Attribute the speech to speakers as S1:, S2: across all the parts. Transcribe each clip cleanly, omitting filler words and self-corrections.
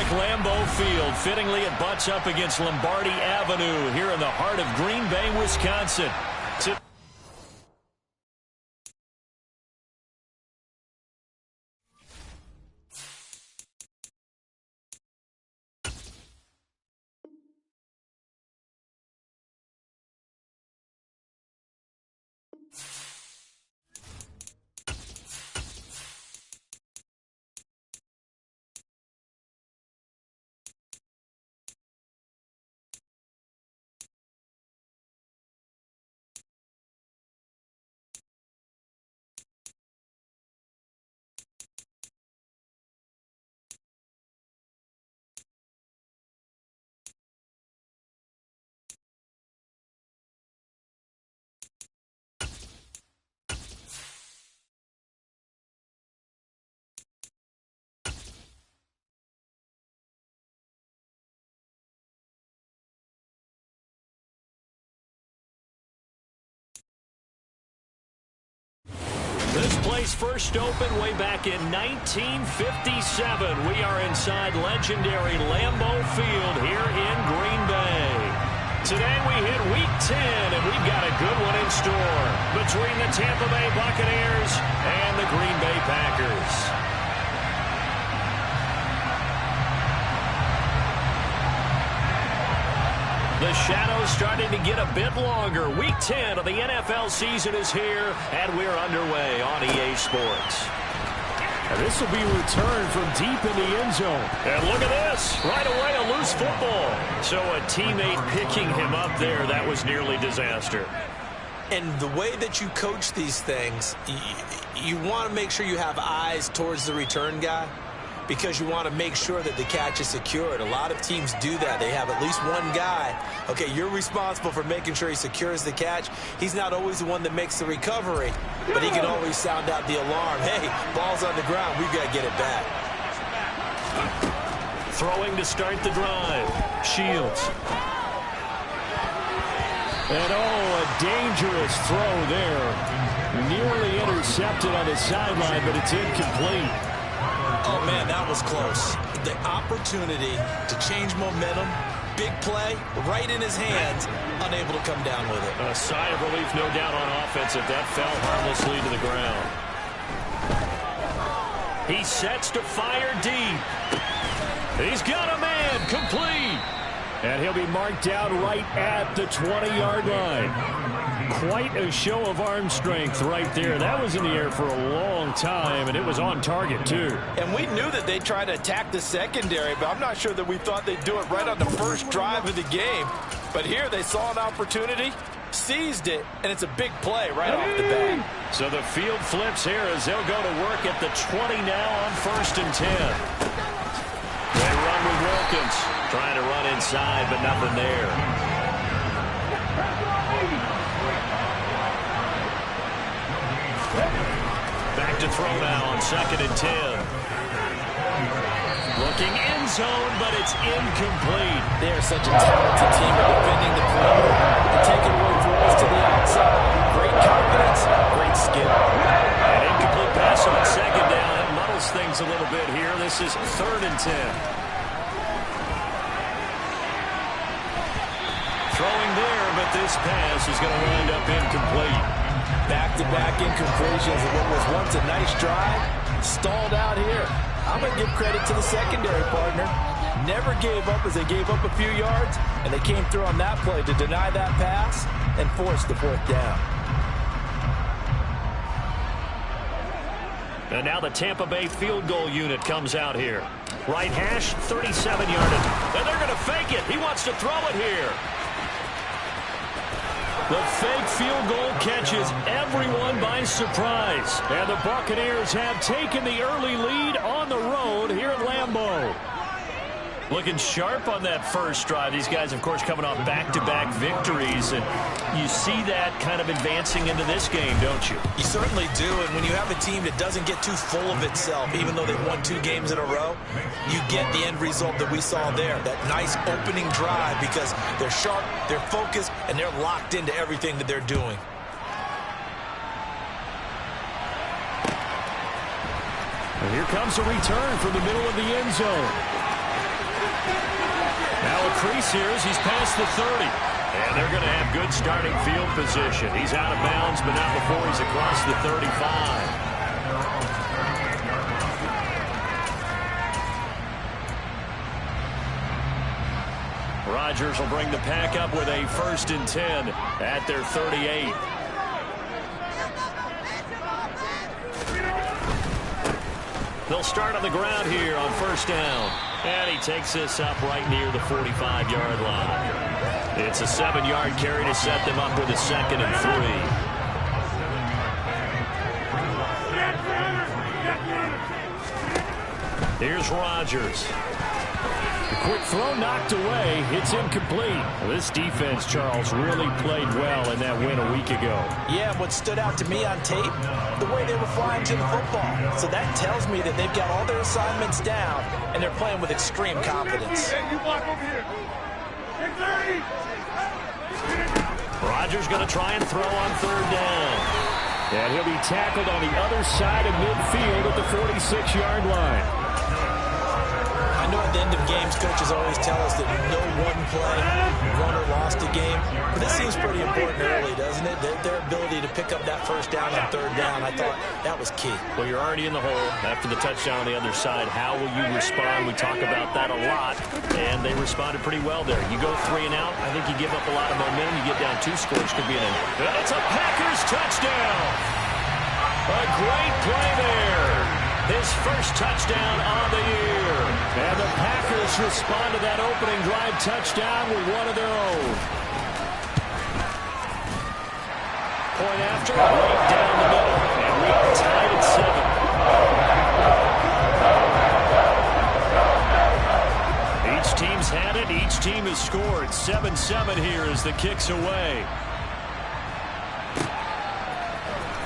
S1: like Lambeau Field. Fittingly, it butts up against Lombardi Avenue here in the heart of Green Bay, Wisconsin. This place first opened way back in 1957. We are inside legendary Lambeau Field here in Green Bay. Today we hit Week 10, and we've got a good one in store between the Tampa Bay Buccaneers and the Green Bay Packers. The shadow's starting to get a bit longer. Week 10 of the NFL season is here, and we're underway on EA Sports.
S2: And this will be returned from deep in the end zone.
S1: And look at this. Right away, a loose football. So a teammate picking him up there, that was nearly disaster.
S3: And the way that you coach these things, you want to make sure you have eyes towards the return guy, because you want to make sure that the catch is secured. A lot of teams do that. They have at least one guy. Okay, you're responsible for making sure he secures the catch. He's not always the one that makes the recovery, but he can always sound out the alarm. Hey, ball's on the ground. We've got to get it back.
S1: Throwing to start the drive. Shields.
S2: And a dangerous throw there. Nearly intercepted on the sideline, but it's incomplete.
S3: Oh, man, that was close. The opportunity to change momentum, big play, right in his hands, unable to come down with it.
S1: A sigh of relief, no doubt, on offense if that fell harmlessly to the ground. He sets to fire deep. He's got a man, complete.
S2: And he'll be marked down right at the 20-yard line. Quite a show of arm strength right there. That was in the air for a long time, and it was on target, too.
S4: And we knew that they'd try to attack the secondary, but I'm not sure that we thought they'd do it right on the first drive of the game. But here they saw an opportunity, seized it, and it's a big play right off the bat.
S1: So the field flips here as they'll go to work at the 20 now on 1st and 10. They run with Wilkins, trying to run inside, but nothing there. Back to throw now on 2nd and 10. Looking end zone, but it's incomplete.
S3: They are such a talented team at defending the perimeter and taking away throws to the outside. Great confidence, great skill.
S1: An incomplete pass on 2nd down. That muddles things a little bit here. This is 3rd and 10. Throwing there, but this pass is going to wind up incomplete.
S3: Back-to-back incompletions of what was once a nice drive, stalled out here. I'm going to give credit to the secondary partner. Never gave up as they gave up a few yards, and they came through on that play to deny that pass and force the 4th down.
S1: And now the Tampa Bay field goal unit comes out here. Right hash, 37 yardage. And they're going to fake it. He wants to throw it here. The fake field goal catches everyone by surprise. And the Buccaneers have taken the early lead on the road here at Lambeau. Looking sharp on that first drive. These guys, of course, coming off back-to-back victories. And you see that kind of advancing into this game, don't you?
S3: You certainly do. And when you have a team that doesn't get too full of itself, even though they've won 2 games in a row, you get the end result that we saw there. That nice opening drive because they're sharp, they're focused, and they're locked into everything that they're doing.
S2: And here comes a return from the middle of the end zone. crease here as he's past the 30.
S1: And they're going to have good starting field position. He's out of bounds, but not before he's across the 35. Rodgers will bring the pack up with a 1st and 10 at their 38. They'll start on the ground here on 1st down. And he takes this up right near the 45-yard line. It's a 7-yard carry to set them up with a 2nd and 3. Here's Rodgers.
S2: The quick throw knocked away. It's incomplete. Well, this defense, Charles, really played well in that win a week ago.
S4: Yeah, what stood out to me on tape, the way they were flying to the football. So that tells me that they've got all their assignments down, and they're playing with extreme confidence.
S1: Rodgers going to try and throw on 3rd down.
S2: And he'll be tackled on the other side of midfield at the 46-yard line.
S4: I know at the end of games, coaches always tell us that no one play, won or lost a game. But this seems pretty important early, doesn't it? Their ability to pick up that 1st down on 3rd down, I thought that was key.
S1: Well, you're already in the hole after the touchdown on the other side. How will you respond? We talk about that a lot, and they responded pretty well there. You go 3 and out, I think you give up a lot of momentum. You get down 2 scores, could be
S2: It's a Packers touchdown. A great play there. His 1st touchdown on the year. And the Packers respond to that opening drive touchdown with one of their own. Point after, right down the middle. And we are tied at 7. Each team's had it. Each team has scored. 7-7 here as the kick's away.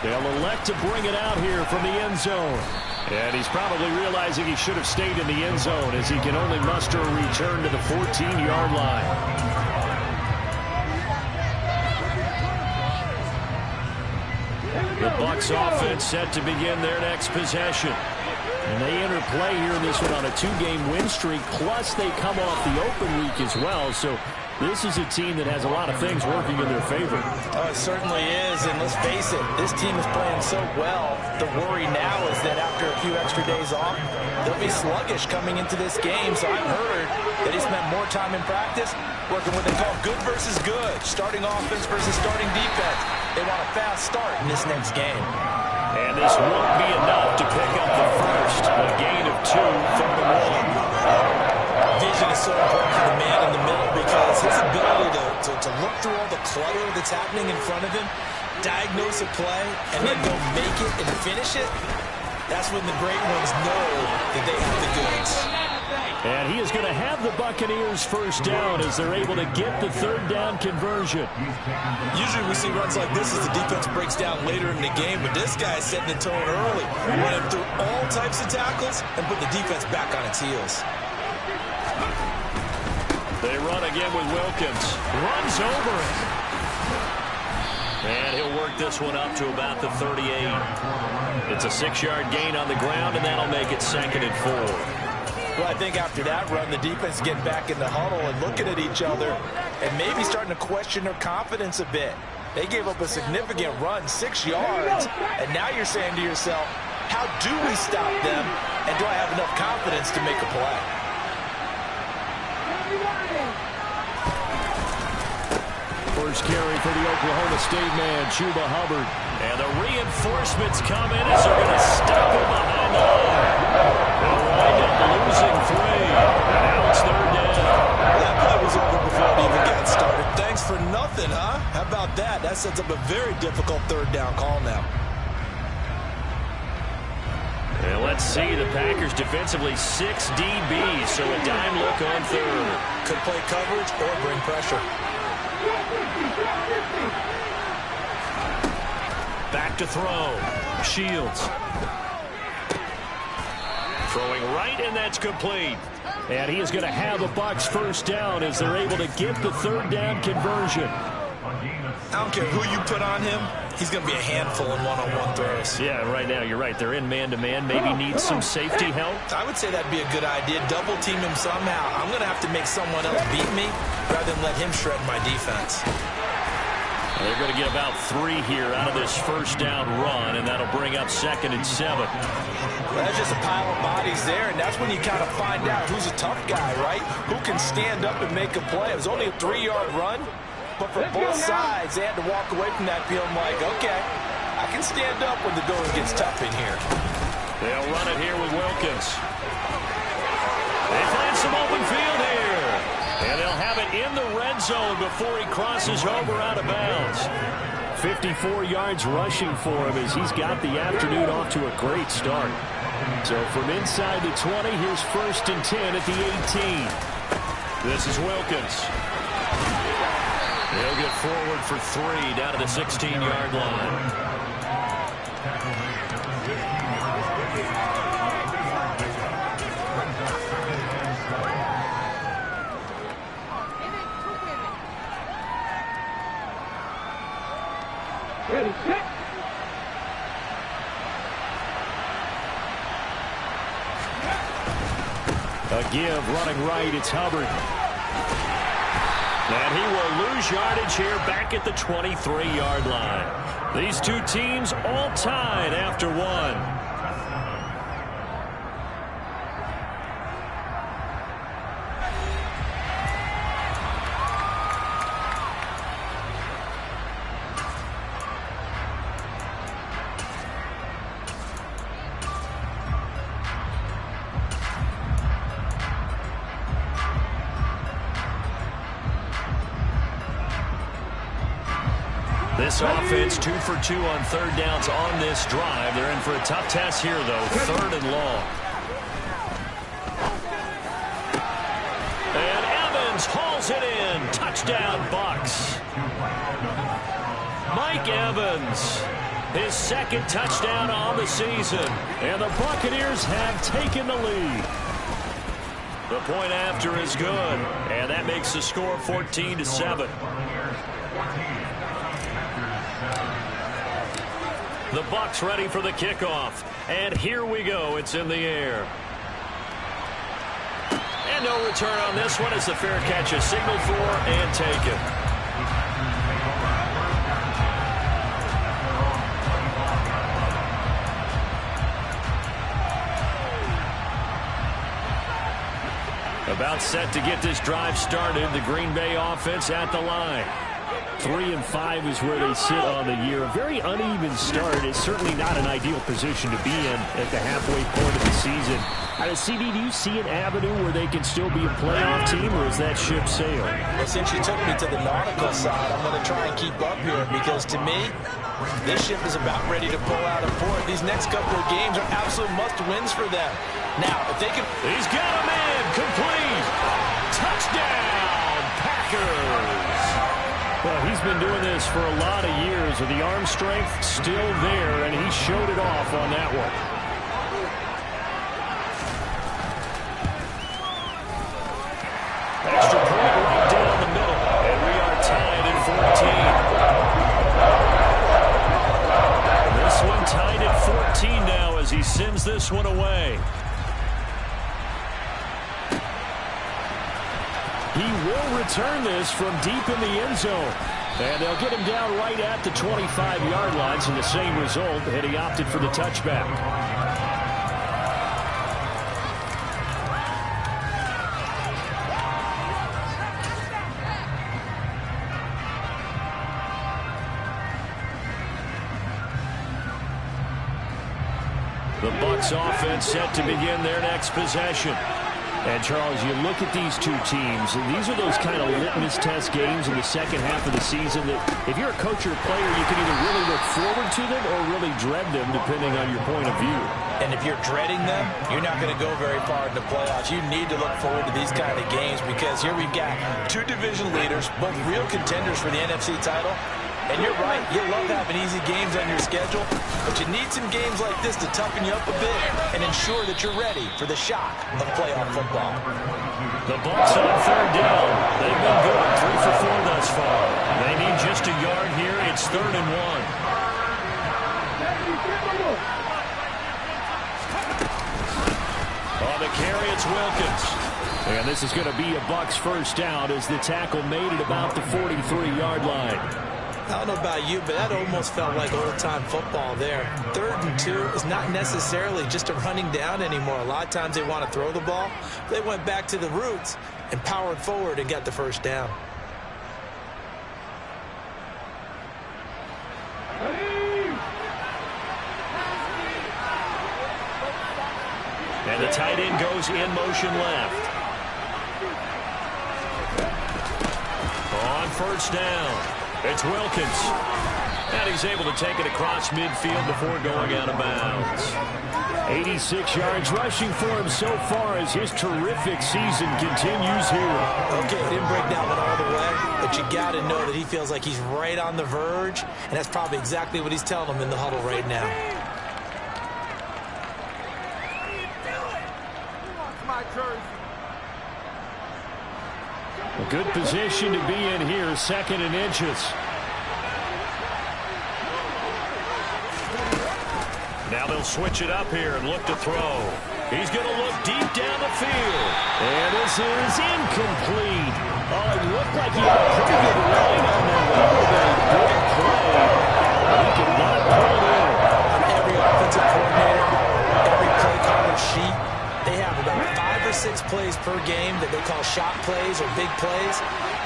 S2: They'll elect to bring it out here from the end zone. And he's probably realizing he should have stayed in the end zone as he can only muster a return to the 14-yard line. The Bucs offense set to begin their next possession. And they enter play here in this one on a 2-game win streak, plus they come off the open week as well. So this is a team that has a lot of things working in their favor.
S4: Oh, it certainly is, and let's face it, this team is playing so well. The worry now is that after a few extra days off, they'll be sluggish coming into this game. So I've heard that he spent more time in practice working what they call good versus good, starting offense versus starting defense. They want a fast start in this next game.
S1: And this won't be enough to pick up the first. A gain of 2, 3rd and 1.
S4: Vision is so important for the man in the middle because his ability to look through all the clutter that's happening in front of him, diagnose a play, and then go make it and finish it, that's when the great ones know that they have the goods.
S2: And he is going to have the Buccaneers 1st down as they're able to get the 3rd down conversion.
S3: Usually we see runs like this as the defense breaks down later in the game, but this guy is setting the tone early, running through all types of tackles and put the defense back on its heels.
S1: They run again with Wilkins. Runs over it. And he'll work this one up to about the 38. It's a 6-yard gain on the ground, and that'll make it 2nd and 4.
S4: Well, I think after that run, the defense getting back in the huddle and looking at each other and maybe starting to question their confidence a bit. They gave up a significant run, 6 yards, and now you're saying to yourself, how do we stop them, and do I have enough confidence to make a play?
S2: First carry for the Oklahoma State man, Chuba Hubbard.
S1: And the reinforcements come in as they're going to stop him behind the line. They'll wind up losing 3. And now it's 3rd down.
S3: That play was over before it even got started. Thanks for nothing, huh? How about that? That sets up a very difficult 3rd down call now.
S1: And let's see, the Packers defensively 6 DBs, so a dime look on 3rd.
S3: Could play coverage or bring pressure.
S1: Back to throw. Shields. Throwing right, and that's complete.
S2: And he is going to have the Bucs 1st down as they're able to get the 3rd down conversion.
S3: I don't care who you put on him, he's going to be a handful in one-on-one throws.
S2: Yeah, right now, you're right. They're in man-to-man. Maybe need some safety help.
S3: I would say that'd be a good idea. Double team him somehow. I'm going to have to make someone else beat me rather than let him shred my defense.
S2: They're going to get about 3 here out of this first down run, and that'll bring up 2nd and 7.
S3: Well, that's just a pile of bodies there, and that's when you kind of find out who's a tough guy, right? Who can stand up and make a play. It was only a 3-yard run, but for both sides, they had to walk away from that feeling like, okay, I can stand up when the going gets tough in here.
S2: They'll run it here with Wilkins. They find some open field here. And they'll have it in the red zone before he crosses over out of bounds. 54 yards rushing for him as he's got the afternoon off to a great start. So from inside the 20, here's 1st and 10 at the 18. This is Wilkins. He'll get forward for 3 down to the 16-yard line. A give running right, it's Hubbard. And he will lose yardage here back at the 23-yard line. These two teams all tied after 1. This offense 2 for 2 on 3rd downs on this drive. They're in for a tough test here, though. 3rd and long. And Evans hauls it in. Touchdown, Bucs. Mike Evans, his 2nd touchdown on the season. And the Buccaneers have taken the lead. The point after is good. And that makes the score 14-7. The Bucs ready for the kickoff. And here we go. It's in the air. And no return on this one as the fair catch is signaled for and taken. About set to get this drive started. The Green Bay offense at the line. 3 and 5 is where they sit on the year. A very uneven start. It's certainly not an ideal position to be in at the halfway point of the season. CD, do you see an avenue where they can still be a playoff team, or is that ship sailed?
S3: Well, since you took me to the nautical side, I'm going to try and keep up here because, to me, this ship is about ready to pull out of port. These next couple of games are absolute must-wins for them. Now, if they can...
S2: He's got a man complete. Touchdown, Packers. Well, he's been doing this for a lot of years with the arm strength still there, and he showed it off on that one. Extra point right down the middle, and we are tied at 14. This one tied at 14 now as he sends this one away. He will return this from deep in the end zone. And they'll get him down right at the 25-yard line, so the same result, and he opted for the touchback. The Bucs offense set to begin their next possession. And, Charles, you look at these two teams, and these are those kind of litmus test games in the second half of the season that if you're a coach or a player, you can either really look forward to them or really dread them, depending on your point of view.
S3: And if you're dreading them, you're not going to go very far in the playoffs. You need to look forward to these kind of games because here we've got two division leaders, both real contenders for the NFC title. And you're right, you love having easy games on your schedule, but you need some games like this to toughen you up a bit and ensure that you're ready for the shock of playoff football.
S2: The Bucs on 3rd down. They've been good, 3 for 4 thus far. They need just
S1: Wilkins.
S2: And this is going to be a Bucs first down as the tackle made it about the 43-yard line.
S3: I don't know about you, but that almost felt like old-time football there. 3rd and 2 is not necessarily just a running down anymore. A lot of times they want to throw the ball. They went back to the roots and powered forward and got the first down.
S1: And the tight end goes in motion left. On first down, it's Wilkins. And he's able to take it across midfield before going out of bounds.
S2: 86 yards rushing for him so far as his terrific season continues here.
S3: Okay, he didn't break that one all the way, but you got to know that he feels like he's right on the verge, and that's probably exactly what he's telling them in the huddle right now.
S2: A good position to be in here, 2nd and inches.
S1: Now they'll switch it up here and look to throw. He's going to look deep down the field.
S2: And this is incomplete. Oh, it looked like he had a pretty good line on that one. A big play. He could not pull it in.
S3: Every offensive coordinator, every play caller sheet, they have about 5 or 6 plays per game that they call shot plays or big plays,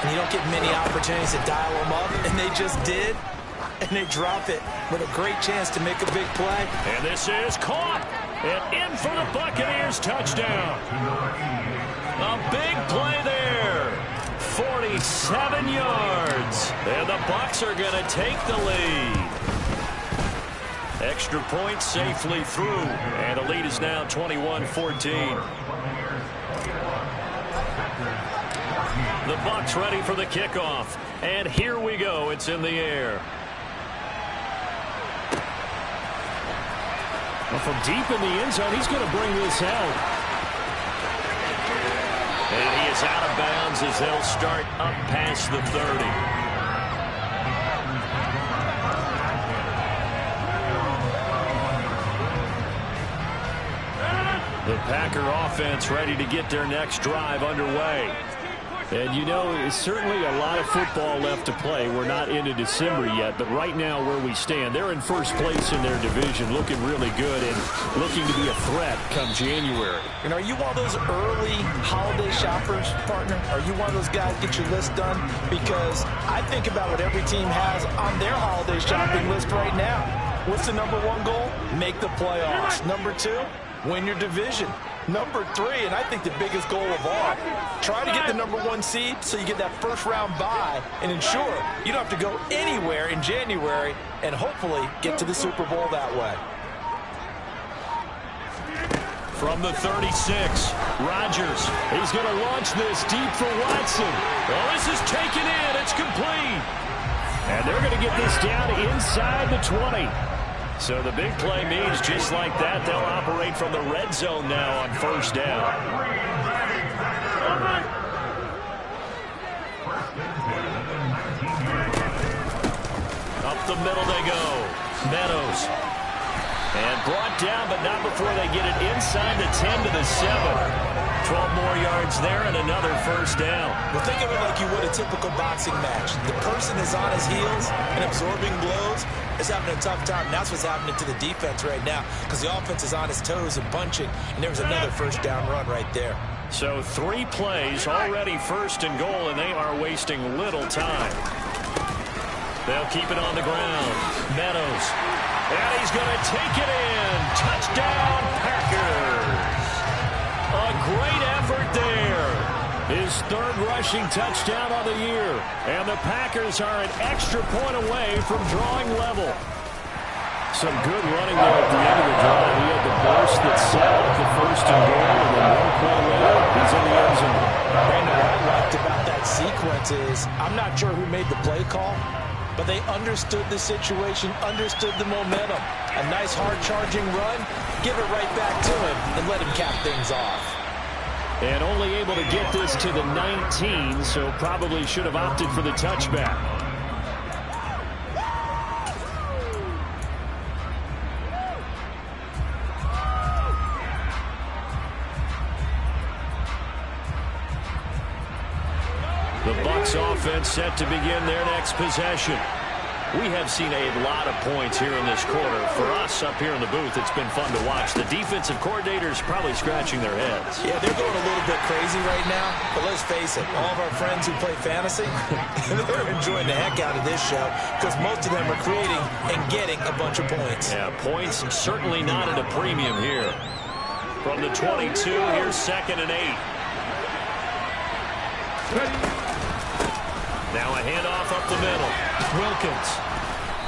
S3: and you don't get many opportunities to dial them up, and they just did, and they drop it with a great chance to make a big play.
S1: And this is caught, and in for the Buccaneers touchdown. A big play there. 47 yards, and the Bucs are going to take the lead. Extra point safely through, and the lead is now 21-14. The Bucs ready for the kickoff, and here we go. It's in the air.
S2: Well, from deep in the end zone, he's going to bring this out.
S1: And he is out of bounds as they'll start up past the 30. The Packer offense ready to get their next drive underway.
S2: And, you know, it's certainly a lot of football left to play. We're not into December yet, but right now where we stand, they're in first place in their division, looking really good and looking to be a threat come January.
S3: And are you one of those early holiday shoppers, partner? Are you one of those guys get your list done? Because I think about what every team has on their holiday shopping list right now. What's the number 1 goal? Make the playoffs. Number 2? Win your division. Number 3, and I think the biggest goal of all, try to get the number 1 seed so you get that first-round bye and ensure you don't have to go anywhere in January and hopefully get to the Super Bowl that way.
S1: From the 36, Rodgers.
S2: He's going to launch this deep for Watson.
S1: Well, this is taken in. It's complete.
S2: And they're going to get this down inside the 20.
S1: So the big play means just like that, they'll operate from the red zone now on first down. Up the middle they go. Meadows. And brought down, but not before they get it inside the 10 to the 7. 12 more yards there and another first down.
S3: Well, think of it like you would a typical boxing match. The person is on his heels and absorbing blows is having a tough time. That's what's happening to the defense right now because the offense is on his toes and punching, and there was another first down run right there.
S1: So 3 plays already first and goal, and they are wasting little time. They'll keep it on the ground. Meadows. And he's going to take it in. Touchdown, Packers. A great effort there.
S2: His 3rd rushing touchdown on the year. And the Packers are an extra point away from drawing level. Some good running there at the end of the drive. He had the burst that set up the first and goal, and then 1 play later, he's in the end zone.
S3: Brandon, what I liked about that sequence is I'm not sure who made the play call, but they understood the situation, understood the momentum. A nice hard-charging run, give it right back to him, and let him cap things off.
S2: And only able to get this to the 19, so probably should have opted for the touchback. The Bucs offense set to begin their next possession. We have seen a lot of points here in this quarter. For us up here in the booth, it's been fun to watch. The defensive coordinators probably scratching their heads.
S3: Yeah, they're going a little bit crazy right now. But let's face it, all of our friends who play fantasy, they're enjoying the heck out of this show because most of them are creating and getting a bunch of points.
S2: Yeah, points certainly not at a premium here. From the 22, here's 2nd and 8. Now a handoff up the middle. Wilkins.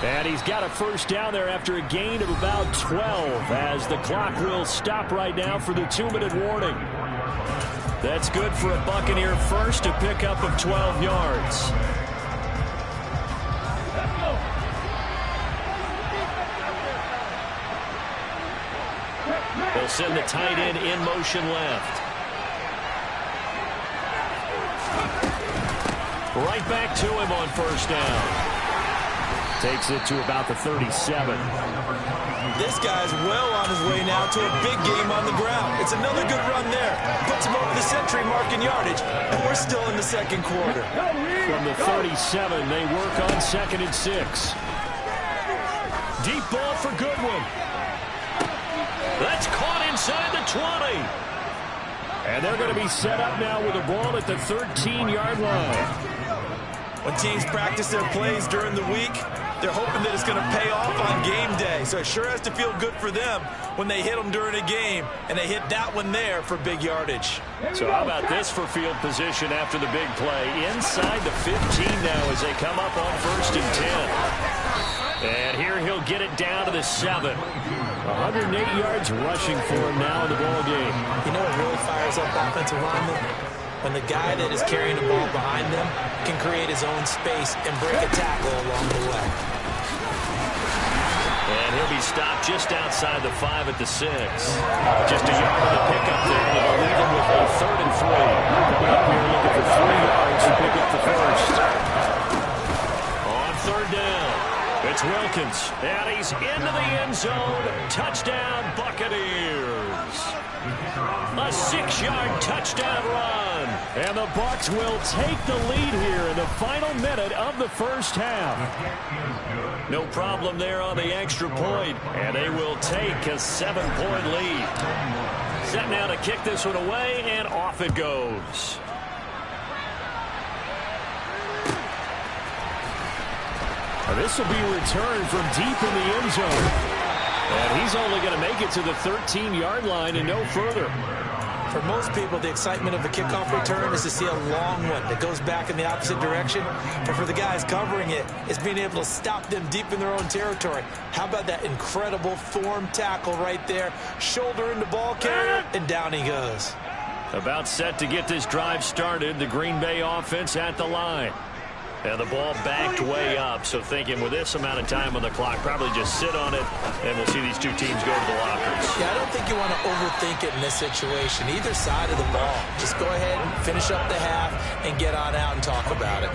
S2: And he's got a first down there after a gain of about 12 as the clock will stop right now for the 2-minute warning. That's good for a Buccaneer first, a pickup of 12 yards. They'll send the tight end in motion left. Right back to him on first down. Takes it to about the 37.
S3: This guy's well on his way now to a big game on the ground. It's another good run there. Puts him over the century mark in yardage, and we're still in the second quarter.
S2: From the 37, they work on 2nd and 6. Deep ball for Goodwin. That's caught inside the 20. And they're going to be set up now with a ball at the 13-yard line.
S3: When teams practice their plays during the week, they're hoping that it's going to pay off on game day. So it sure has to feel good for them when they hit them during a game, and they hit that one there for big yardage.
S2: So how about this for field position after the big play? Inside the 15 now as they come up on 1st and 10. And here he'll get it down to the 7. 108 yards rushing for him now in the ball game.
S3: You know what really fires up offensive linemen? When the guy that is carrying the ball behind them can create his own space and break a tackle along the way.
S2: And he'll be stopped just outside the 5 at the 6. Just a yard of the pickup there. They'll leave him with a 3rd and 3. Coming up here looking for 3 yards to pick up the first. On 3rd down, it's Wilkins. And he's into the end zone. Touchdown, Buccaneers. A 6-yard touchdown run. And the Bucs will take the lead here in the final minute of the first half. No problem there on the extra point. And they will take a 7-point lead. Set now to kick this one away, and off it goes. Now this will be returned from deep in the end zone. And he's only going to make it to the 13-yard line and no further.
S3: For most people, the excitement of a kickoff return is to see a long one that goes back in the opposite direction. But for the guys covering it, it's being able to stop them deep in their own territory. How about that incredible form tackle right there? Shoulder into ball carrier, and down he goes.
S2: About set to get this drive started. The Green Bay offense at the line. And the ball backed way up. So thinking with this amount of time on the clock, probably just sit on it, and we'll see these two teams go to the lockers.
S3: Yeah, I don't think you want to overthink it in this situation. Either side of the ball. Just go ahead and finish up the half and get on out and talk about it.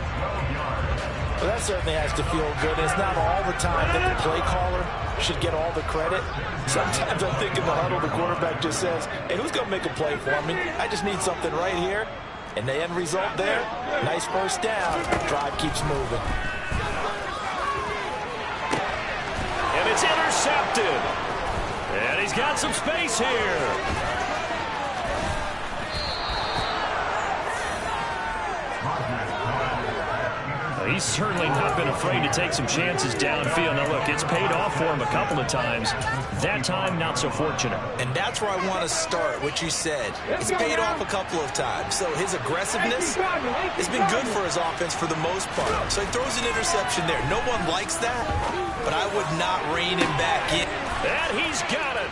S4: Well, that certainly has to feel good. And it's not all the time that the play caller should get all the credit. Sometimes I think in the huddle, the quarterback just says, hey, who's going to make a play for me? I just need something right here. And the end result there, nice first down. Drive keeps moving.
S2: And it's intercepted. And he's got some space here. He's certainly not been afraid to take some chances downfield. Now, look, it's paid off for him a couple of times. That time, not so fortunate.
S3: And that's where I want to start, what you said. It's paid off a couple of times. So his aggressiveness has been good for his offense for the most part. So he throws an interception there. No one likes that, but I would not rein him back in.
S2: And he's got it.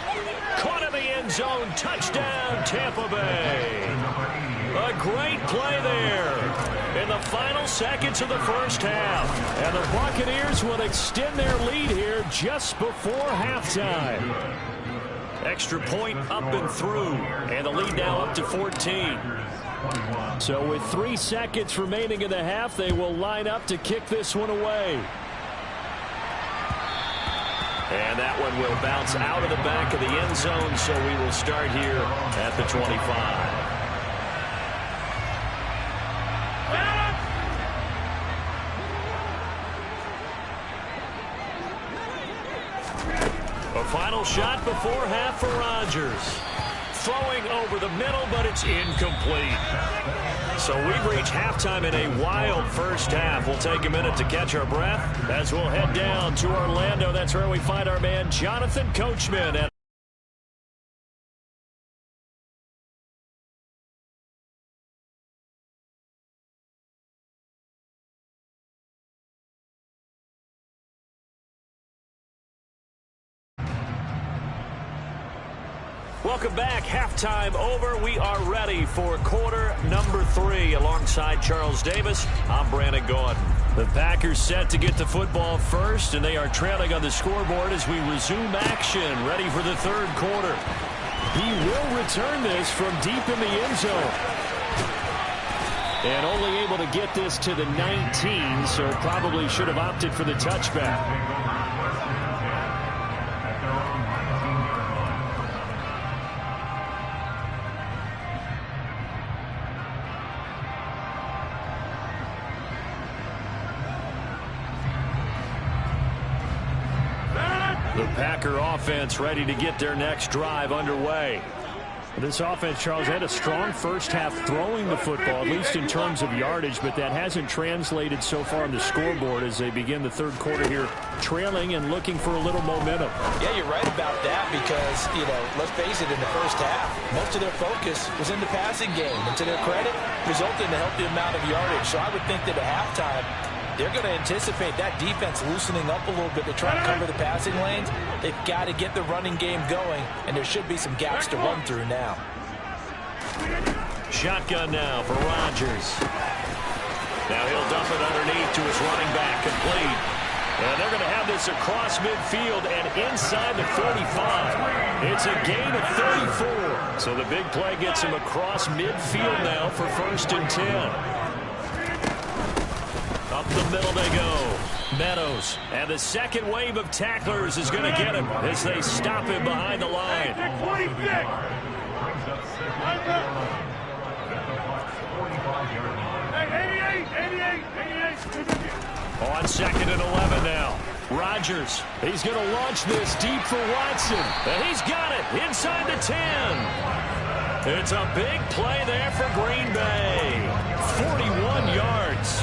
S2: Caught in the end zone. Touchdown, Tampa Bay. A great play there in the final seconds of the first half. And the Buccaneers will extend their lead here just before halftime. Extra point up and through. And the lead now up to 14. So with 3 seconds remaining in the half, they will line up to kick this one away. And that one will bounce out of the back of the end zone, so we will start here at the 25.
S1: final shot before half for Rodgers. Throwing over the middle, but it's incomplete. So we've reached halftime in a wild first half. We'll take a minute to catch our breath as we'll head down to Orlando. That's where we find our man Jonathan Coachman. Welcome back. Halftime over. We are ready for quarter number 3. Alongside Charles Davis, I'm Brandon Gordon. The Packers set to get the football first, and they are trailing on the scoreboard as we resume action, ready for the third quarter. He will return this from deep in the end zone. And only able to get this to the 19, so probably should have opted for the touchback. The Packer offense ready to get their next drive underway. This offense, Charles, had a strong first half throwing the football, at least in terms of yardage, but that hasn't translated so far on the scoreboard as they begin the third quarter here, trailing and looking for a little momentum.
S4: Yeah, you're right about that because, let's face it, in the first half, most of their focus was in the passing game. And to their credit, resulted in a healthy amount of yardage. So I would think that at halftime, they're going to anticipate that defense loosening up a little bit to try to cover the passing lanes. They've got to get the running game going, and there should be some gaps to run through now.
S1: Shotgun now for Rodgers. Now he'll dump it underneath to his running back, complete. And they're going to have this across midfield and inside the 45. It's a gain of 34. So the big play gets him across midfield now for 1st and 10. Up the middle they go. Meadows. And the second wave of tacklers is going to get him as they stop him behind the line. On 2nd and 11 now. Rodgers. He's going to launch this deep for Watson. And he's got it inside the 10. It's a big play there for Green Bay. 41 yards.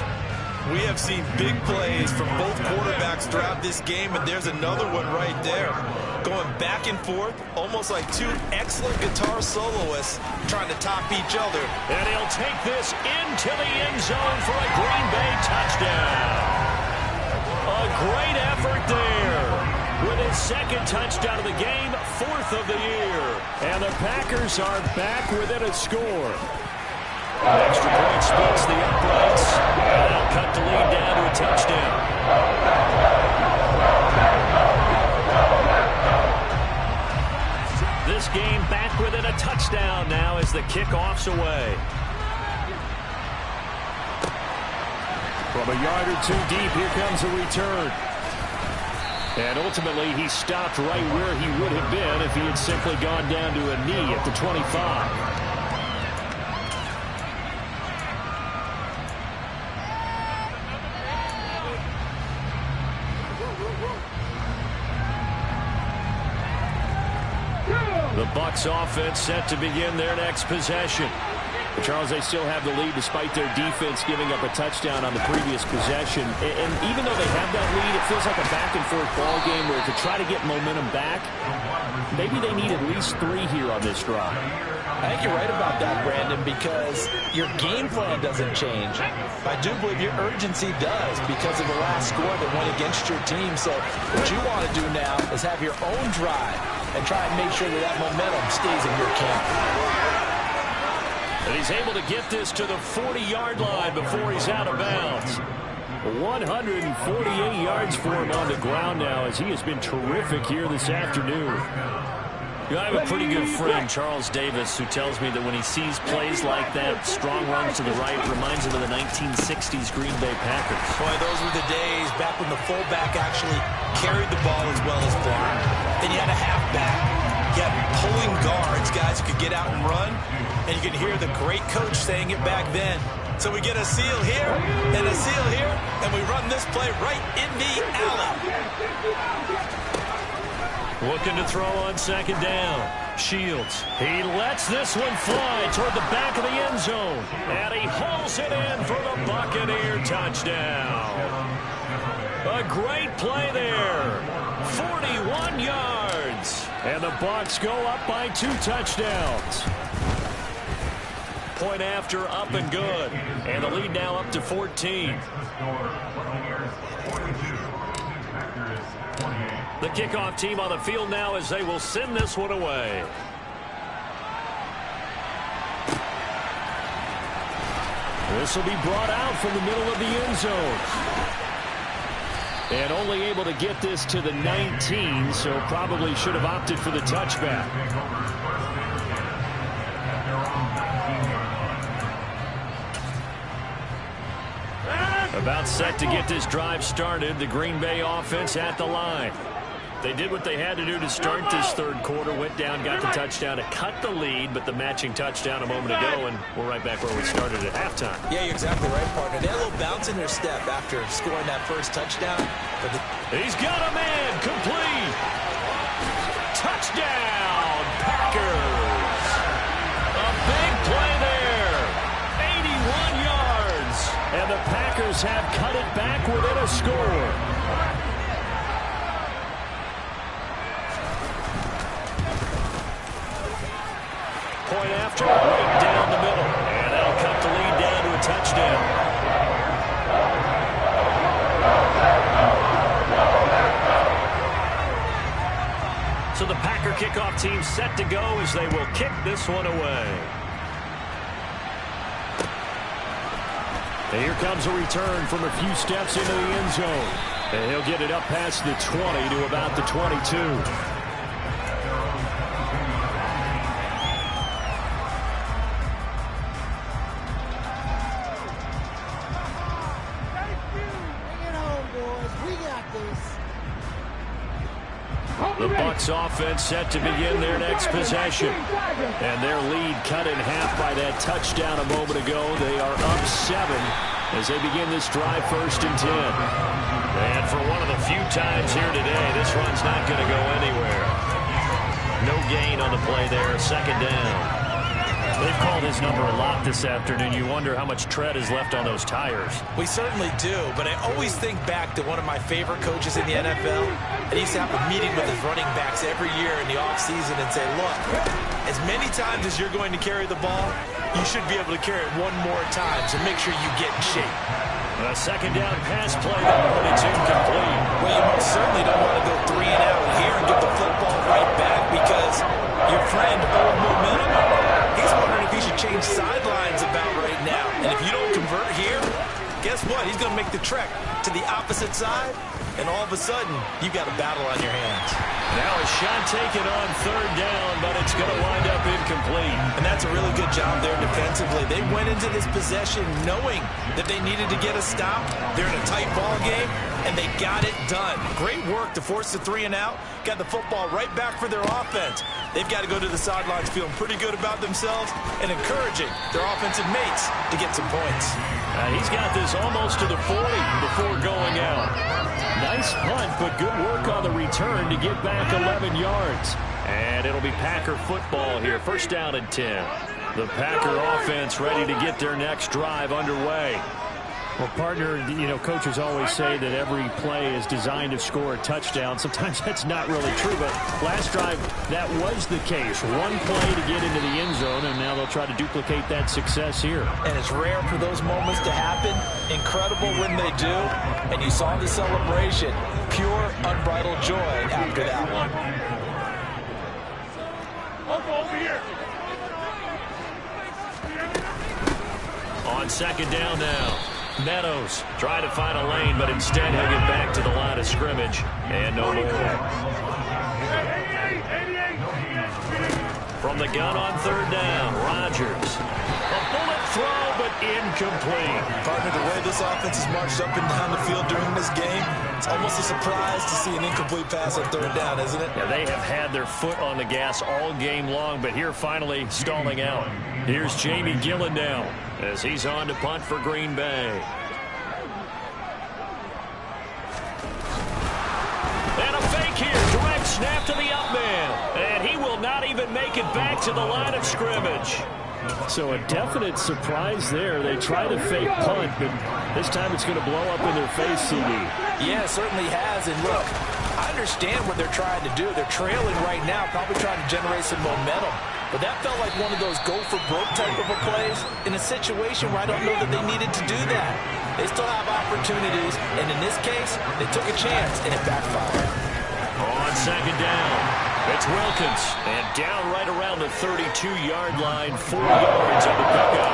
S3: We have seen big plays from both quarterbacks throughout this game, and there's another one right there. Going back and forth, almost like two excellent guitar soloists trying to top each other.
S1: And he'll take this into the end zone for a Green Bay touchdown. A great effort there. With his 2nd touchdown of the game, 4th of the year. And the Packers are back within a score. An extra point splits the uprights. And they'll cut the lead down to a touchdown. This game back within a touchdown now as the kickoff's away. From a yard or 2 deep, here comes a return. And ultimately, he stopped right where he would have been if he had simply gone down to a knee at the 25. The Bucs offense set to begin their next possession. But Charles, they still have the lead despite their defense giving up a touchdown on the previous possession. And even though they have that lead, it feels like a back-and-forth ball game where to try to get momentum back, maybe they need at least 3 here on this drive.
S4: I think you're right about that, Brandon, because your game plan doesn't change. I do believe your urgency does because of the last score that went against your team. So what you want to do now is have your own drive and try and make sure that that momentum stays in your camp.
S1: And he's able to get this to the 40-yard line before he's out of bounds. 148 yards for him on the ground now as he has been terrific here this afternoon. I have a pretty good friend, Charles Davis, who tells me that when he sees plays like that, strong runs to the right, reminds him of the 1960s Green Bay Packers.
S3: Boy, those were the days back when the fullback actually carried the ball as well as blocked. Then you had a halfback. You had pulling guards, guys who could get out and run, and you could hear the great coach saying it back then. So we get a seal here and a seal here, and we run this play right in the alley.
S1: Looking to throw on second down. Shields. He lets this one fly toward the back of the end zone. And he hauls it in for the Buccaneer touchdown. A great play there. 41 yards. And the Bucs go up by 2 touchdowns. Point after, up and good. And the lead now up to 14. The kickoff team on the field now as they will send this one away. This will be brought out from the middle of the end zone. And only able to get this to the 19, so probably should have opted for the touchback. About set to get this drive started. The Green Bay offense at the line. They did what they had to do to start this third quarter. Went down, got the touchdown to cut the lead, but the matching touchdown a moment ago, and we're right back where we started at halftime.
S3: Yeah, you're exactly right, partner. They had a little bounce in their step after scoring that first touchdown.
S1: He's got a man, complete. Touchdown, Packers. A big play there. 81 yards. And the Packers have cut it back within a score. Point after, right down the middle. And that'll cut the lead down to a touchdown. So the Packer kickoff team set to go as they will kick this one away. And here comes a return from a few steps into the end zone. And he'll get it up past the 20 to about the 22. The Bucs offense set to begin their next possession. And their lead cut in half by that touchdown a moment ago. They are up 7 as they begin this drive, 1st and 10. And for one of the few times here today, this run's not going to go anywhere. No gain on the play there, 2nd down. They've called his number a lot this afternoon. You wonder how much tread is left on those tires.
S3: We certainly do, but I always think back to one of my favorite coaches in the NFL. And he used to have a meeting with his running backs every year in the offseason and say, look, as many times as you're going to carry the ball, you should be able to carry it one more time, so make sure you get in shape.
S1: A 2nd down pass play there, but it's incomplete.
S3: Well, you most certainly don't want to go 3 and out here and get the football right back because your friend, old momentum, he's wondering if he should change sidelines about right now. And if you don't convert here, guess what? He's going to make the trek to the opposite side, and all of a sudden, you've got a battle on your hands.
S1: Now a shot taken on 3rd down, but it's going to wind up incomplete.
S3: And that's a really good job there defensively. They went into this possession knowing that they needed to get a stop. They're in a tight ball game, and they got it done. Great work to force the 3 and out. Got the football right back for their offense. They've got to go to the sidelines feeling pretty good about themselves and encouraging their offensive mates to get some points.
S1: He's got this almost to the 40 before going out. Nice punt, but good work on the return to get back 11 yards. And it'll be Packer football here. 1st down and 10. The Packer offense ready to get their next drive underway. Well, partner, you know, coaches always say that every play is designed to score a touchdown. Sometimes that's not really true, but last drive, that was the case. One play to get into the end zone, and now they'll try to duplicate that success here.
S3: And it's rare for those moments to happen. Incredible when they do. And you saw the celebration. Pure, unbridled joy after that one.
S5: Over here.
S1: On 2nd down now. Meadows trying to find a lane, but instead he'll get back to the line of scrimmage. And no more. From the gun on 3rd down, Rodgers. A bullet throw, but incomplete.
S3: Partner, the way this offense has marched up and down the field during this game, it's almost a surprise to see an incomplete pass on 3rd down, isn't it?
S1: Yeah, they have had their foot on the gas all game long, but here finally stalling out. Here's Jamie Gillen now as he's on to punt for Green Bay. And a fake here, direct snap to the up man. And he will not even make it back to the line of scrimmage.
S2: So a definite surprise there. They try to fake punt, but this time it's going to blow up in their face, CD.
S4: Yeah, it certainly has. And look, I understand what they're trying to do. They're trailing right now, probably trying to generate some momentum. But that felt like one of those go-for-broke type of a plays in a situation where I don't know that they needed to do that. They still have opportunities, and in this case, they took a chance, and it backfired.
S1: On second down. It's Wilkins, and down right around the 32-yard line, 4 yards on the pickup.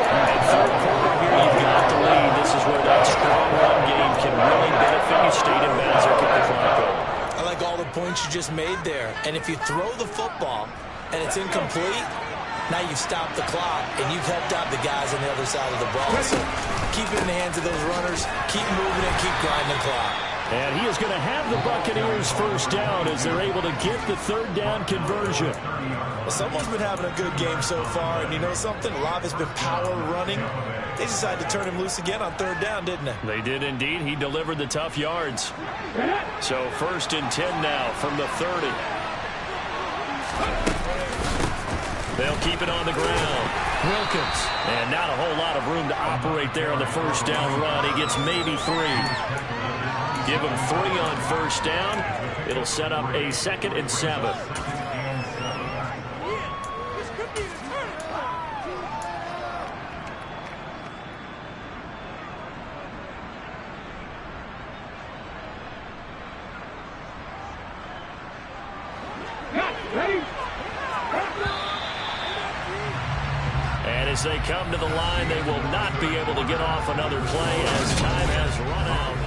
S1: And third quarter here, you've got the lead. This is where that strong run game can really benefit you. State and bounds or kick the clock over.
S3: I like all the points you just made there. And if you throw the football and it's incomplete, now you've stopped the clock and you've helped out the guys on the other side of the ball. So keep it in the hands of those runners, keep moving it, keep grinding the clock.
S2: And he is going to have the Buccaneers first down as they're able to get the third down conversion.
S3: Well, someone's been having a good game so far, and you know something? A lot has been power running. They decided to turn him loose again on third down, didn't they?
S1: They did indeed. He delivered the tough yards. So first and 10 now from the 30. They'll keep it on the ground. Wilkins. And not a whole lot of room to operate there on the first down run. He gets maybe 3. Give him 3 on first down. It'll set up a 2nd and 7. And as they come to the line, they will not be able to get off another play as time has run out.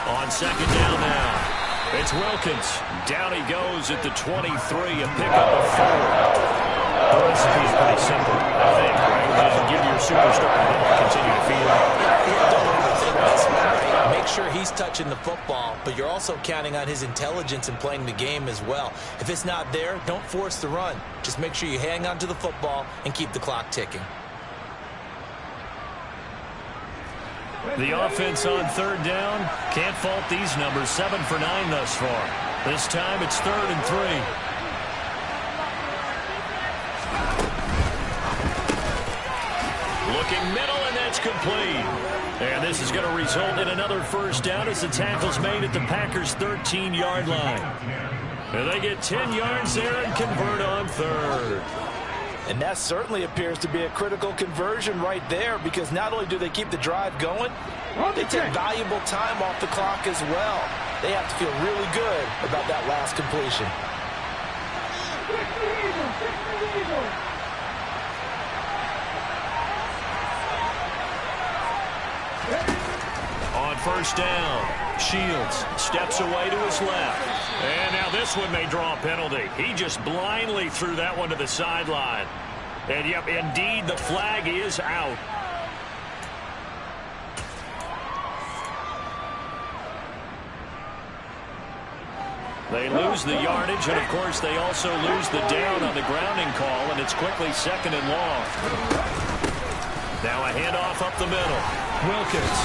S1: On second down now, it's Wilkins. Down he goes at the 23, a pickup of 4. The recipe is pretty simple, I think, right? Just give your superstar the ball, continue to feed him.
S3: Don't overthink this one, right? Make sure he's touching the football, but you're also counting on his intelligence in playing the game as well. If it's not there, don't force the run. Just make sure you hang on to the football and keep the clock ticking.
S1: The offense on third down, can't fault these numbers. 7 for 9 thus far. This time it's 3rd and 3. Looking middle, and that's complete. And this is going to result in another first down as the tackle's made at the Packers' 13-yard line. And they get 10 yards there and convert on third.
S4: And that certainly appears to be a critical conversion right there, because not only do they keep the drive going, they take valuable time off the clock as well. They have to feel really good about that last completion.
S1: On first down, Shields steps away to his left. And now this one may draw a penalty. He just blindly threw that one to the sideline. And, yep, indeed, the flag is out. They lose the yardage, and, of course, they also lose the down on the grounding call, and it's quickly 2nd and long. Now a handoff up the middle. Wilkins.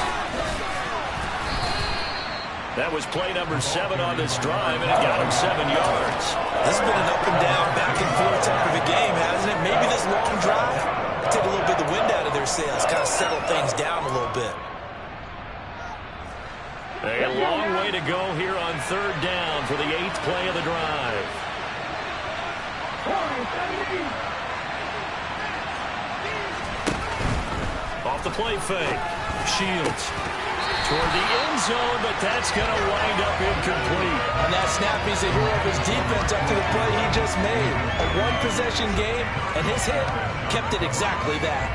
S1: That was play number 7 on this drive, and it got him 7 yards.
S3: This has been an up and down, back and forth type of a game, hasn't it? Maybe this long drive take a little bit of the wind out of their sails, kind of settle things down a little bit.
S1: A long way to go here on third down for the 8th play of the drive. Off the play fake. Shields toward the end zone, but that's going to wind up incomplete.
S3: On that snap, he's a hero of his defense up to the play he just made. A one-possession game, and his hit kept it exactly that.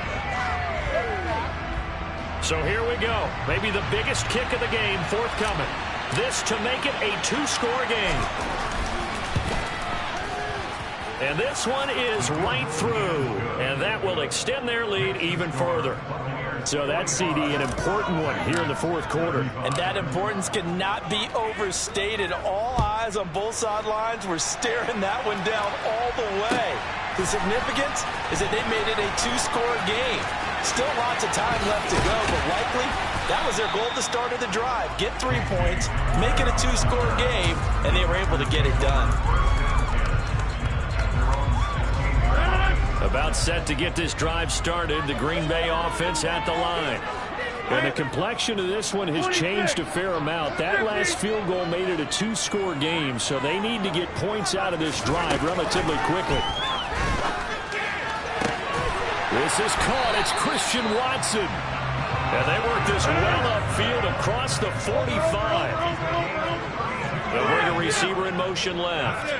S1: So here we go. Maybe the biggest kick of the game forthcoming. This to make it a 2-score game. And this one is right through. And that will extend their lead even further.
S2: So that CD, an important one here in the fourth quarter.
S4: And that importance cannot be overstated. All eyes on both sidelines were staring that one down all the way. The significance is that they made it a two-score game. Still lots of time left to go, but likely that was their goal at the start of the drive. Get 3 points, make it a two-score game, and they were able to get it done.
S1: About set to get this drive started, the Green Bay offense at the line.
S2: And the complexion of this one has changed a fair amount. That last field goal made it a two-score game, so they need to get points out of this drive relatively quickly.
S1: This is caught. It's Christian Watson. And they work this well upfield across the 45. They'll bring a receiver in motion left.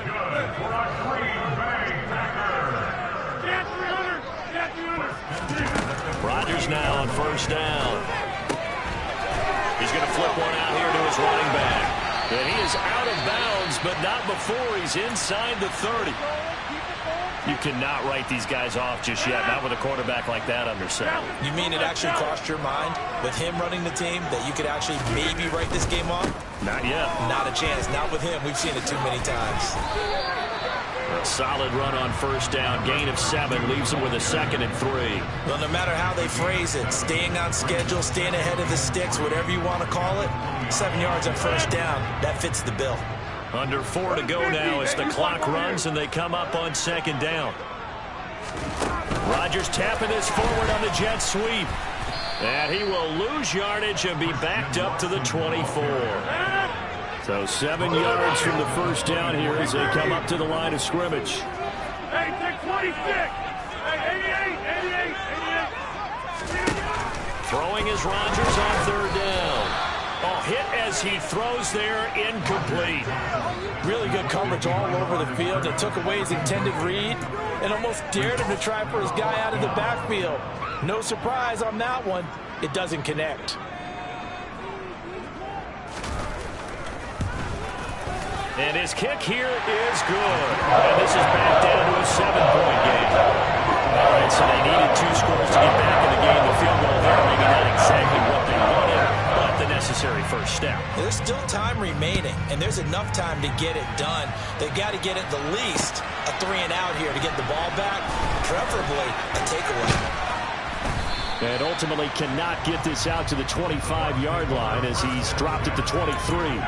S1: Rodgers now on first down. He's going to flip one out here to his running back. And he is out of bounds, but not before he's inside the 30.
S2: You cannot write these guys off just yet, not with a quarterback like that under center.
S3: You mean it actually crossed your mind with him running the team that you could actually maybe write this game off?
S2: Not yet.
S3: Not a chance. Not with him. We've seen it too many times.
S1: A solid run on first down. Gain of 7 leaves them with a 2nd and 3.
S3: Well, no matter how they phrase it, staying on schedule, staying ahead of the sticks, whatever you want to call it, 7 yards on first down, that fits the bill.
S1: Under 4 to go now as the clock runs and they come up on 2nd down. Rodgers tapping this forward on the jet sweep. And he will lose yardage and be backed up to the 24.
S2: So 7 yards from the first down here as they come up to the line of scrimmage.
S5: Hey, take 26. Hey, 88.
S1: Throwing is Rodgers on 3rd down. Oh, hit as he throws there, incomplete.
S4: Really good coverage all over the field. It took away his intended read and almost dared him to try for his guy out of the backfield. No surprise on that one. It doesn't connect.
S1: And his kick here is good. And this is back down to a 7-point game. All right, so they needed 2 scores to get back in the game. The field goal there, maybe not exactly what they wanted, but the necessary first step.
S3: There's still time remaining, and there's enough time to get it done. They've got to get at the least a 3-and-out here to get the ball back, preferably a takeaway.
S2: And ultimately cannot get this out to the 25-yard line as he's dropped at the 23.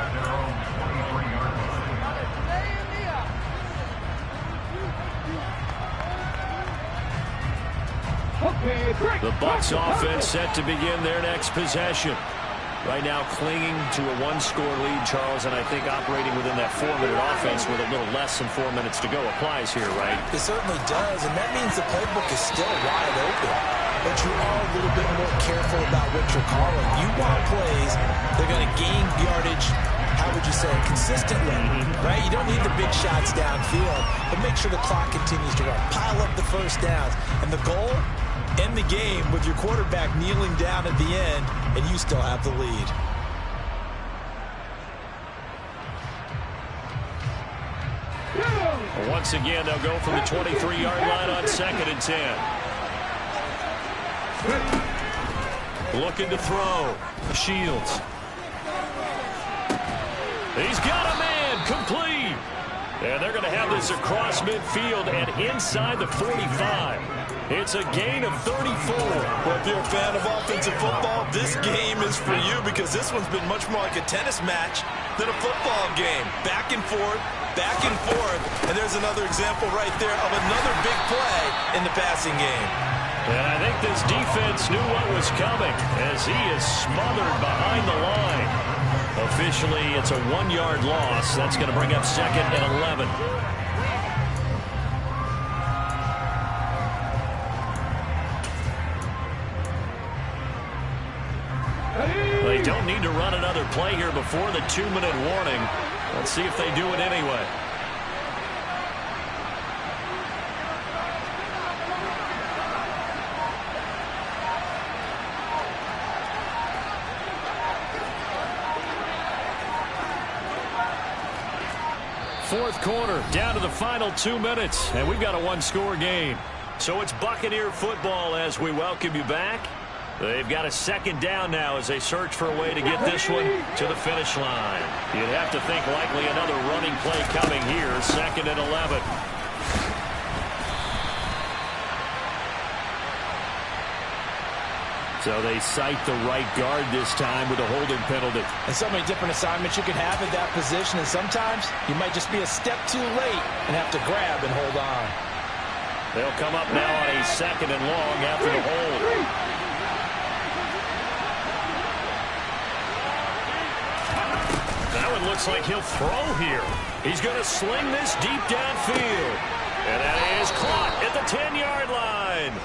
S1: The Bucs offense set to begin their next possession. Right now clinging to a 1-score lead, Charles, and I think operating within that 4-minute offense with a little less than 4 minutes to go applies here, right?
S3: It certainly does, and that means the playbook is still wide open. But you are a little bit more careful about what you're calling. You want plays, they're going to gain yardage, how would you say, consistently, right? You don't need the big shots downfield, but make sure the clock continues to run. Pile up the first downs. And the goal? End the game with your quarterback kneeling down at the end, and you still have the lead.
S1: Once again, they'll go from the 23-yard line on 2nd and 10. Looking to throw. Shields. He's got a man. Complete. And they're going to have this across midfield and inside the 45. It's a gain of 34.
S4: Well, if you're a fan of offensive football, this game is for you because this one's been much more like a tennis match than a football game. Back and forth, and there's another example right there of another big play in the passing game.
S1: And I think this defense knew what was coming as he is smothered behind the line. Officially, it's a 1-yard loss. That's going to bring up 2nd and 11. They don't need to run another play here before the 2-minute warning. Let's see if they do it anyway.
S2: fourth quarter, down to the final 2 minutes, and we've got a one-score game.
S1: So it's Buccaneer football as we welcome you back. They've got a second down now as they search for a way to get this one to the finish line. You'd have to think likely another running play coming here, 2nd and 11.
S2: So they cite the right guard this time with a holding penalty.
S4: And so many different assignments you can have at that position, and sometimes you might just be a step too late and have to grab and hold on.
S1: They'll come up now on a 2nd and long after the hold. That one looks like he'll throw here. He's going to sling this deep downfield. And that is caught at the 10-yard line.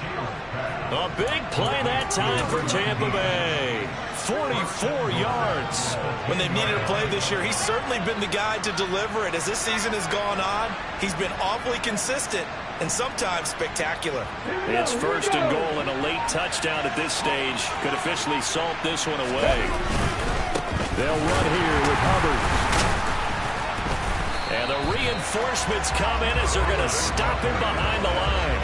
S1: A big play that time for Tampa Bay. 44 yards.
S3: When they've needed a play this year, he's certainly been the guy to deliver it. As this season has gone on, he's been awfully consistent and sometimes spectacular.
S1: It's 1st and goal and a late touchdown at this stage. Could officially salt this one away.
S2: They'll run here with Hubbard.
S1: And the reinforcements come in as they're going to stop him behind the line.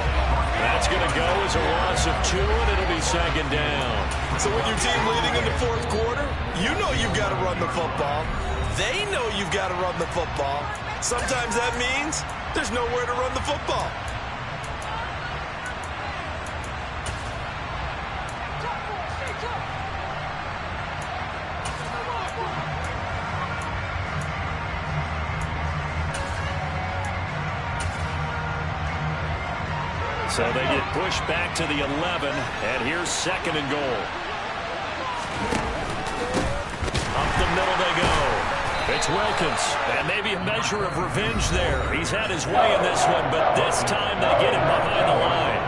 S1: That's going to go as a loss of 2, and it'll be 2nd down.
S3: So with your team leading in the fourth quarter, you know you've got to run the football. They know you've got to run the football. Sometimes that means there's nowhere to run the football.
S1: So they get pushed back to the 11, and here's 2nd and goal. Up the middle they go. It's Wilkins, and maybe a measure of revenge there. He's had his way in this one, but this time they get him behind the line.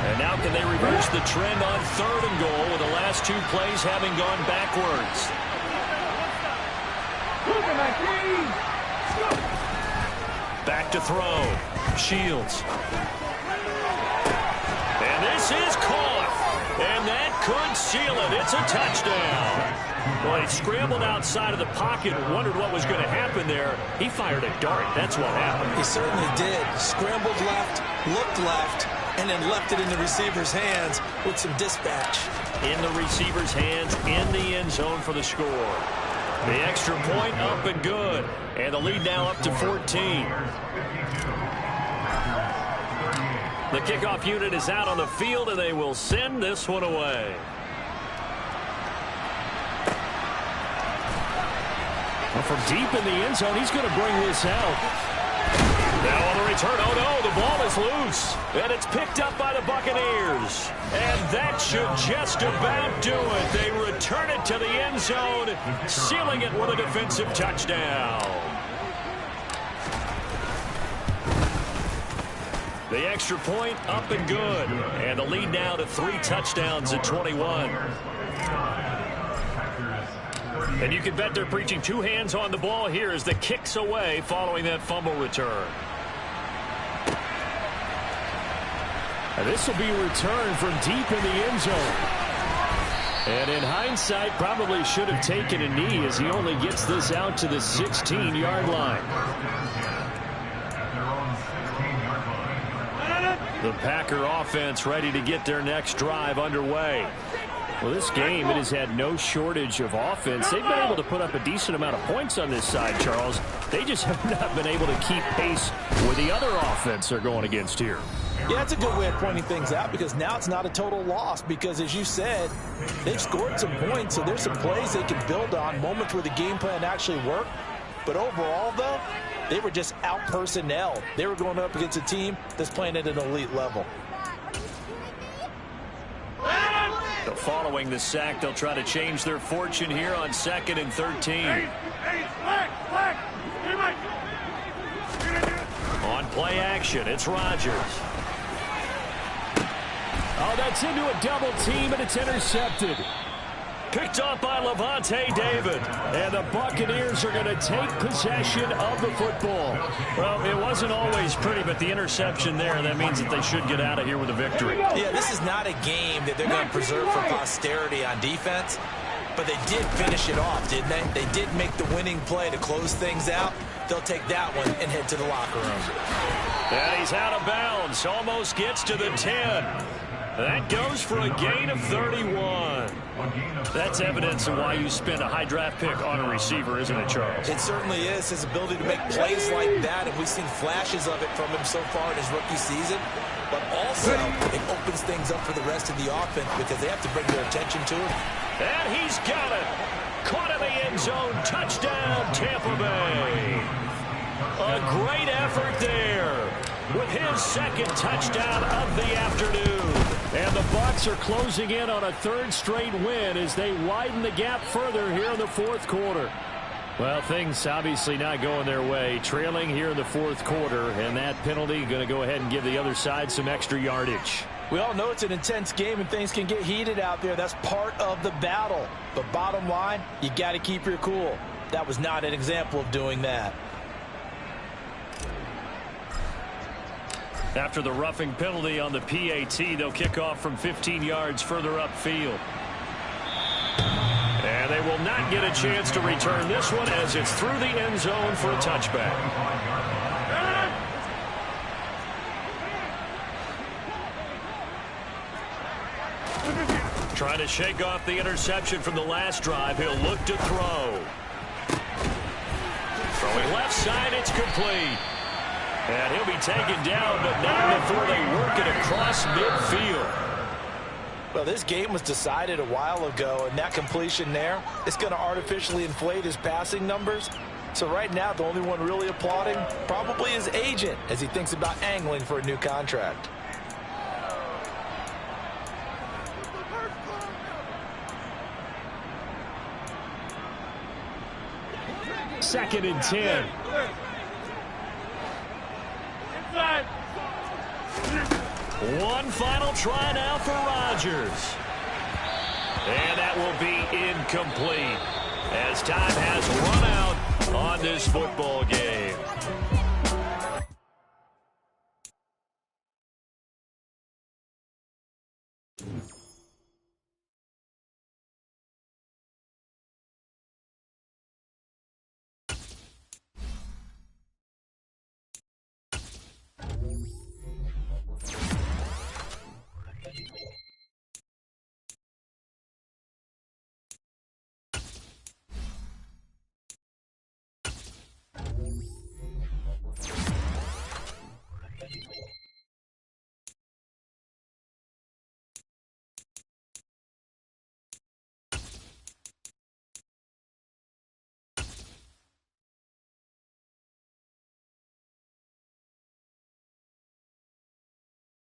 S1: And now can they reverse the trend on 3rd and goal with the last 2 plays having gone backwards? Back to throw. Shields. And this is caught. And that could seal it. It's a touchdown. Well, he scrambled outside of the pocket and wondered what was going to happen there. He fired a dart. That's what happened.
S3: He certainly did. Scrambled left, looked left, and then left it in the receiver's hands with some dispatch.
S1: In the receiver's hands, in the end zone for the score. The extra point up and good. And the lead now up to 14. The kickoff unit is out on the field, and they will send this one away.
S2: Well, from deep in the end zone, he's going to bring this out.
S1: Now on the return, oh no, the ball is loose. And it's picked up by the Buccaneers. And that should just about do it. They return it to the end zone, sealing it with a defensive touchdown. The extra point up and good. And the lead now to 3 touchdowns at 21. And you can bet they're preaching 2 hands on the ball here as the kick's away following that fumble return.
S2: And this will be returned from deep in the end zone. And in hindsight, probably should have taken a knee as he only gets this out to the 16-yard line.
S1: The Packer offense ready to get their next drive underway.
S2: Well, this game, it has had no shortage of offense. They've been able to put up a decent amount of points on this side, Charles. They just have not been able to keep pace with the other offense they're going against here.
S4: Yeah, that's a good way of pointing things out because now it's not a total loss because, as you said, they've scored some points, so there's some plays they can build on, moments where the game plan actually worked. But overall, though, they were just out-personnelled. They were going up against a team that's playing at an elite level.
S1: So following the sack, they'll try to change their fortune here on 2nd and 13. On play action, it's Rodgers.
S2: Oh, that's into a double team, and it's intercepted. Picked up by Levante David. And the Buccaneers are going to take possession of the football. Well, it wasn't always pretty, but the interception there, that means that they should get out of here with a victory.
S3: Yeah, this is not a game that they're going to preserve for posterity on defense, but they did finish it off, didn't they? They did make the winning play to close things out. They'll take that one and head to the locker room.
S2: And he's out of bounds. Almost gets to the 10. That goes for a gain of 31. That's evidence of why you spend a high draft pick on a receiver, isn't it, Charles?
S3: It certainly is. His ability to make plays like that, and we've seen flashes of it from him so far in his rookie season. But also, it opens things up for the rest of the offense because they have to bring their attention to him.
S2: And he's got it. Caught in the end zone. Touchdown, Tampa Bay. A great effort there with his second touchdown of the afternoon. And the Bucs are closing in on a third straight win as they widen the gap further here in the fourth quarter. Well, things obviously not going their way. Trailing here in the fourth quarter, and that penalty going to go ahead and give the other side some extra yardage.
S4: We all know it's an intense game and things can get heated out there. That's part of the battle. But bottom line, you got to keep your cool. That was not an example of doing that.
S2: After the roughing penalty on the PAT, they'll kick off from 15 yards further upfield. And they will not get a chance to return this one as it's through the end zone for a touchback. Trying to shake off the interception from the last drive. He'll look to throw. Throwing left side, it's complete. And he'll be taken down, but not before they work it across midfield.
S4: Well, this game was decided a while ago, and that completion there is going to artificially inflate his passing numbers. So right now, the only one really applauding probably his agent as he thinks about angling for a new contract.
S2: Second and 10. One final try now for Rodgers. And that will be incomplete as time has run out on this football game.